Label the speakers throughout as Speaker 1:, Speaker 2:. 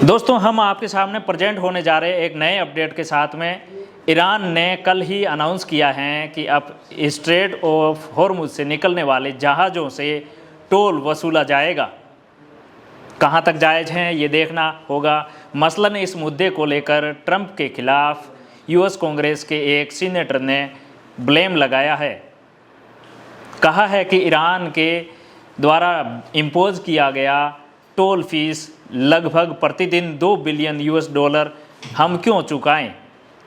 Speaker 1: दोस्तों, हम आपके सामने प्रेजेंट होने जा रहे हैं एक नए अपडेट के साथ में। ईरान ने कल ही अनाउंस किया है कि अब स्ट्रेट ऑफ हॉर्मुज से निकलने वाले जहाज़ों से टोल वसूला जाएगा। कहां तक जायज़ हैं ये देखना होगा। मसलन इस मुद्दे को लेकर ट्रंप के खिलाफ यूएस कांग्रेस के एक सीनेटर ने ब्लेम लगाया है। कहा है कि ईरान के द्वारा इम्पोज किया गया टोल फीस लगभग प्रतिदिन $2 बिलियन हम क्यों चुकाएं,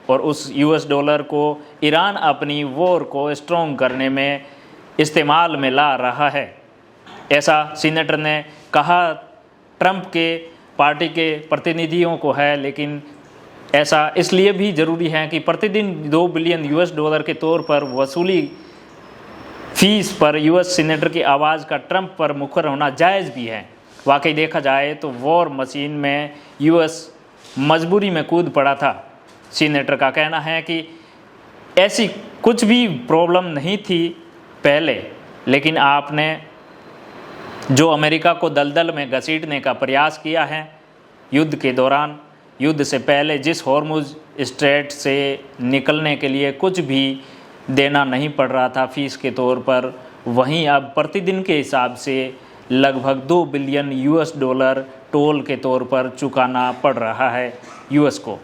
Speaker 1: और उस $, को ईरान अपनी वॉर को स्ट्रॉन्ग करने में इस्तेमाल में ला रहा है, ऐसा सीनेटर ने कहा। ट्रंप के पार्टी के प्रतिनिधियों को है, लेकिन ऐसा इसलिए भी ज़रूरी है कि प्रतिदिन $2 बिलियन के तौर पर वसूली फीस पर यूएस सीनेटर की आवाज़ का ट्रंप पर मुखर होना जायज़ भी है। वाकई देखा जाए तो वॉर मशीन में यूएस मजबूरी में कूद पड़ा था। सीनेटर का कहना है कि ऐसी कुछ भी प्रॉब्लम नहीं थी पहले, लेकिन आपने जो अमेरिका को दलदल में घसीटने का प्रयास किया है युद्ध के दौरान, युद्ध से पहले जिस हॉर्मुज स्ट्रेट से निकलने के लिए कुछ भी देना नहीं पड़ रहा था फीस के तौर पर, वहीं अब प्रतिदिन के हिसाब से लगभग $2 बिलियन टोल के तौर पर चुकाना पड़ रहा है यूएस को।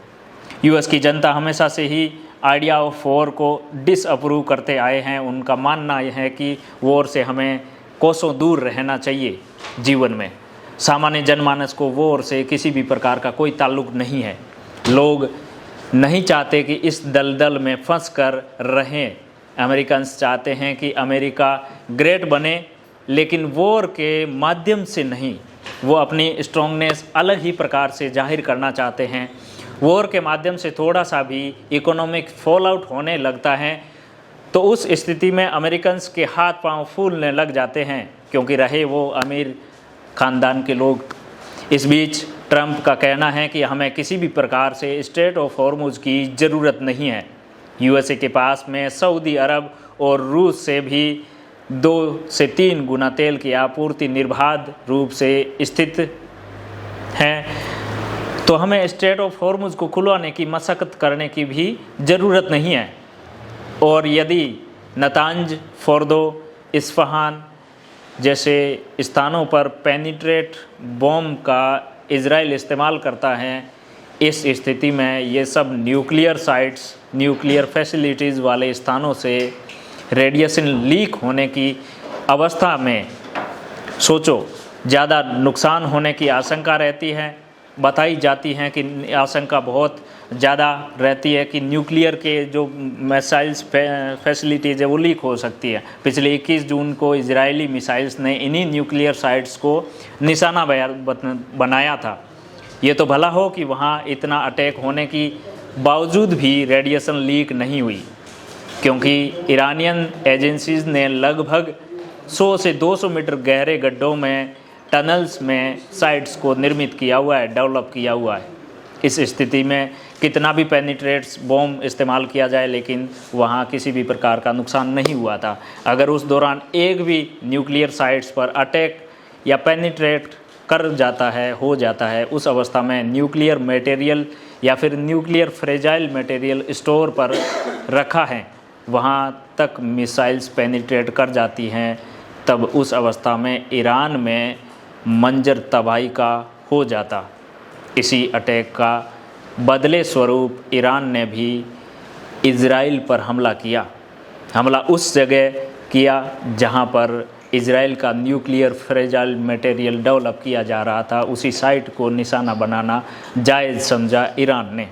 Speaker 1: यूएस की जनता हमेशा से ही आइडिया ऑफ वॉर को डिसअप्रूव करते आए हैं। उनका मानना यह है कि वॉर से हमें कोसों दूर रहना चाहिए। जीवन में सामान्य जनमानस को वॉर से किसी भी प्रकार का कोई ताल्लुक नहीं है। लोग नहीं चाहते कि इस दलदल में फंस कर रहें। अमेरिकन्स चाहते हैं कि अमेरिका ग्रेट बने, लेकिन वॉर के माध्यम से नहीं। वो अपनी स्ट्रॉन्गनेस अलग ही प्रकार से जाहिर करना चाहते हैं। वॉर के माध्यम से थोड़ा सा भी इकोनॉमिक फॉल आउट होने लगता है तो उस स्थिति में अमेरिकन्स के हाथ पांव फूलने लग जाते हैं, क्योंकि रहे वो अमीर ख़ानदान के लोग। इस बीच ट्रंप का कहना है कि हमें किसी भी प्रकार से स्ट्रेट ऑफ हॉर्मुज की ज़रूरत नहीं है। यूएसए के पास में सऊदी अरब और रूस से भी 2 से 3 गुना तेल की आपूर्ति निर्बाध रूप से स्थित है, तो हमें स्ट्रेट ऑफ हॉर्मुज को खुलवाने की मशक्क़त करने की भी ज़रूरत नहीं है। और यदि नतांज, फोर्दो, इस्फहान जैसे स्थानों पर पेनिट्रेट बॉम्ब का इजराइल इस्तेमाल करता है, इस स्थिति में ये सब न्यूक्लियर साइट्स, न्यूक्लियर फैसिलिटीज़ वाले स्थानों से रेडिएशन लीक होने की अवस्था में सोचो ज़्यादा नुकसान होने की आशंका रहती है। बताई जाती है कि आशंका बहुत ज़्यादा रहती है कि न्यूक्लियर के जो मिसाइल्स फैसिलिटीज़ है वो लीक हो सकती है। पिछले 21 जून को इजरायली मिसाइल्स ने इन्हीं न्यूक्लियर साइट्स को निशाना बनाया था। ये तो भला हो कि वहाँ इतना अटैक होने की बावजूद भी रेडिएशन लीक नहीं हुई, क्योंकि ईरानियन एजेंसीज़ ने लगभग 100 से 200 मीटर गहरे गड्ढों में, टनल्स में साइट्स को निर्मित किया हुआ है, डेवलप किया हुआ है। इस स्थिति में कितना भी पेनिट्रेट्स बॉम्ब इस्तेमाल किया जाए, लेकिन वहाँ किसी भी प्रकार का नुकसान नहीं हुआ था। अगर उस दौरान एक भी न्यूक्लियर साइट्स पर अटैक या पेनिट्रेट कर जाता है, हो जाता है, उस अवस्था में न्यूक्लियर मटेरियल या फिर न्यूक्लियर फ्रेजाइल मटेरियल स्टोर पर रखा है, वहाँ तक मिसाइल्स पेनिट्रेट कर जाती हैं, तब उस अवस्था में ईरान में मंजर तबाही का हो जाता। इसी अटैक का बदले स्वरूप ईरान ने भी इजराइल पर हमला किया। हमला उस जगह किया जहाँ पर इजराइल का न्यूक्लियर फ्रेजाइल मटेरियल डेवलप किया जा रहा था। उसी साइट को निशाना बनाना जायज़ समझा ईरान ने।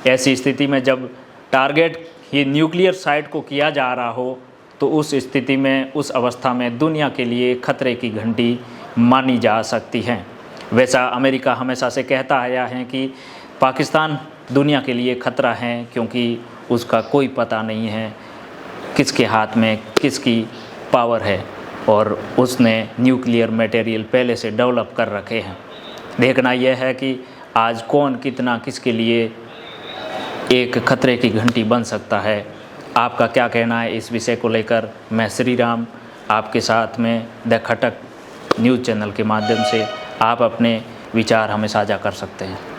Speaker 1: ऐसी स्थिति में जब टारगेट ही न्यूक्लियर साइट को किया जा रहा हो, तो उस स्थिति में, उस अवस्था में दुनिया के लिए खतरे की घंटी मानी जा सकती है। वैसा अमेरिका हमेशा से कहता आया है कि पाकिस्तान दुनिया के लिए खतरा है, क्योंकि उसका कोई पता नहीं है किसके हाथ में किसकी पावर है, और उसने न्यूक्लियर मटेरियल पहले से डेवलप कर रखे हैं। देखना यह है कि आज कौन कितना किसके लिए एक खतरे की घंटी बन सकता है। आपका क्या कहना है इस विषय को लेकर? मैं श्री राम आपके साथ में द खटक न्यूज़ चैनल के माध्यम से आप अपने विचार हमें साझा कर सकते हैं।